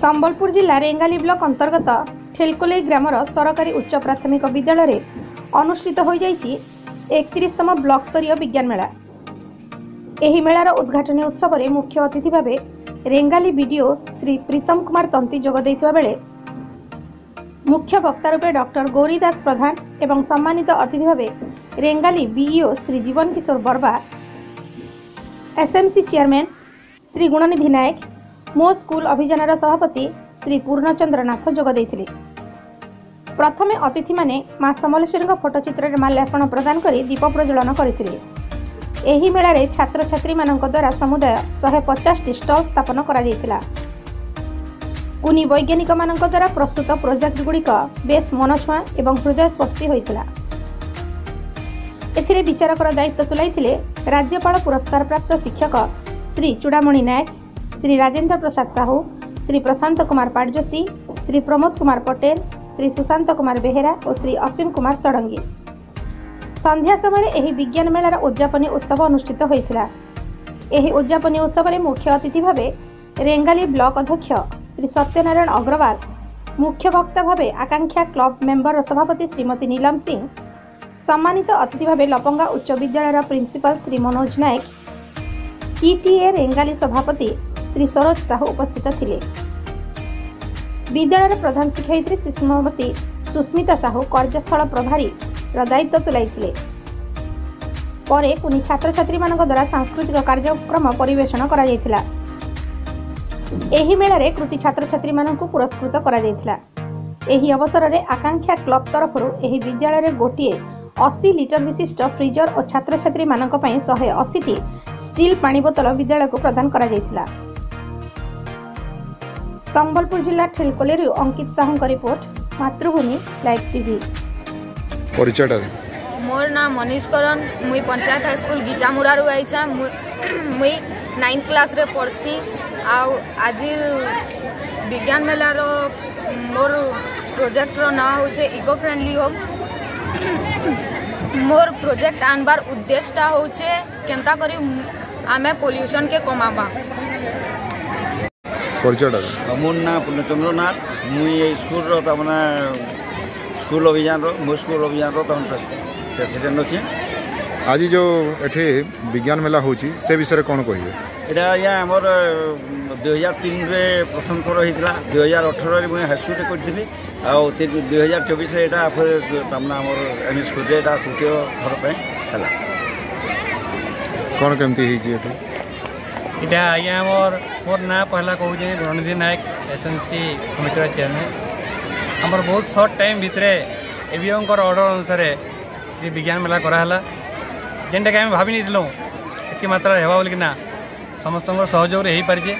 संबलपुर जिला रेंगाली ब्लॉक अंतर्गत ठेलकोले ग्रामर सरकारी उच्च प्राथमिक विद्यालय अनुष्ठित हो 31तम ब्लॉक स्तरीय विज्ञान मेला। एही मेलार उद्घाटनी उत्सव में मुख्य अतिथि भाव रेंगाली बीडीओ श्री प्रीतम कुमार तंती जोग देइथिबा बेले मुख्य वक्ता रूपे डॉक्टर गौरीदास प्रधान एवं सम्मानित अतिथि भाव रेंगाली बीईओ श्री जीवन किशोर बर्मा, एसएमसी चेयरमैन श्री गुणनिधि नायक, मो स्कूल अभियान सभापति श्री पूर्णचंद्र नाथ जोग देइथिले। प्रथमे अतिथि माने मां समलेश्वरी फोटोचित्र में माल्यार्पण प्रदान कर दीप प्रज्वलन करथिले। एही मेला रे छात्र छात्री मानक द्वारा समुदाय 150 स्टॉल स्थापन करा जायतिला। कुनी वैज्ञानिक मानक द्वारा प्रस्तुत प्रोजेक्ट गुड़िक बेस मनछुआ एवं हृदयस्पर्शी होइतिला। एथिरे विचारकर दायित्व तुलाइथिले राज्यपाल पुरस्कार प्राप्त शिक्षक श्री चूड़ामणि नायक, श्री राजेंद्र प्रसाद साहू, श्री प्रशांत कुमार पाटजोशी, श्री प्रमोद कुमार पटेल, श्री सुशांत कुमार बेहेरा और श्री असीम कुमार षडंगी। संध्या समय एही विज्ञान मेलार उद्यापनी उत्सव अनुष्ठित होइथिला। एही उद्यापनी उत्सव में मुख्य अतिथि भाव रेंगाली ब्लॉक अध्यक्ष श्री सत्यनारायण अग्रवाल, मुख्य वक्ता भाव आकांक्षा क्लब मेंबर सभापति श्रीमती नीलम सिंह, सम्मानित अतिथि भाव लपंगा उच्च विद्यालय प्रिंसिपल श्री मनोज नायक, टीटीए रेंगाली सभापति श्री सरोज साहू उपस्थित थिले। विद्यालय प्रधान शिक्षयित्री श्री श्रीमती सुस्मिता साहू कार्यस्थल प्रभारी दायित्व तुलाइथिले। परे कुनी छात्र छात्री मानक द्वारा सांस्कृतिक कार्यक्रम परिवेषण करा जायतिला। एही मेला रे कृति छात्र छात्री मानक पुरस्कृत करा जायतिला। एही अवसर रे आकांक्षा क्लब तरफरु एही विद्यालय रे गोटिए 80 लिटर विशिष्ट फ्रीजर और छात्र छात्री मानक पई 180 टी स्टील पानी बोतल विद्यालय को प्रदान करा जायतिला। संबलपुर जिला ठेलकोले अंकित साहू का रिपोर्ट, मातृभूमि लाइव टीवी। परिचय मोर नाम मनीष करन, मुई पंचायत हाई स्कूल गिचामुरारू आईचा। मुई 9th क्लास रे पढ़सी। आज विज्ञान मेला रो मोर प्रोजेक्ट रो ना होचे इको फ्रेंडली होम। मोर प्रोजेक्ट आनबार उद्देश्य होचे केनता करी आमे पोल्यूशन के कमाबा। मोर ना पूर्णचंद्र नाथ, मुई स्कूल रो तमना स्कूल अभियान रो मो स्कूल अभियान रो तम प्रेसिडेंट अछि। आज जो एठे विज्ञान मेला होची से विषय कोन कहिए? एटा या हमर 2003 रे प्रथम थर होइतला। 2018 रे मुई हाई स्कूल रे करथिली आ 2024 रे एटा फिर तमना हमर एमएस स्कूल रे एटा तृतीय थर पे हला। कोन केमती ही जी एटा? इटा आया मोर ना पहला कहूँ रणधीर नायक, एसएमसी कमिटी चेयरमैन। आमर बहुत सर्ट टाइम भितर एवीएम ऑर्डर अनुसार ये विज्ञान मेला कराला, जेनटा कि आम भाभी नहीं कि मात्रा हेबा बोलिकिना समस्त सहयोग हो पारिछे।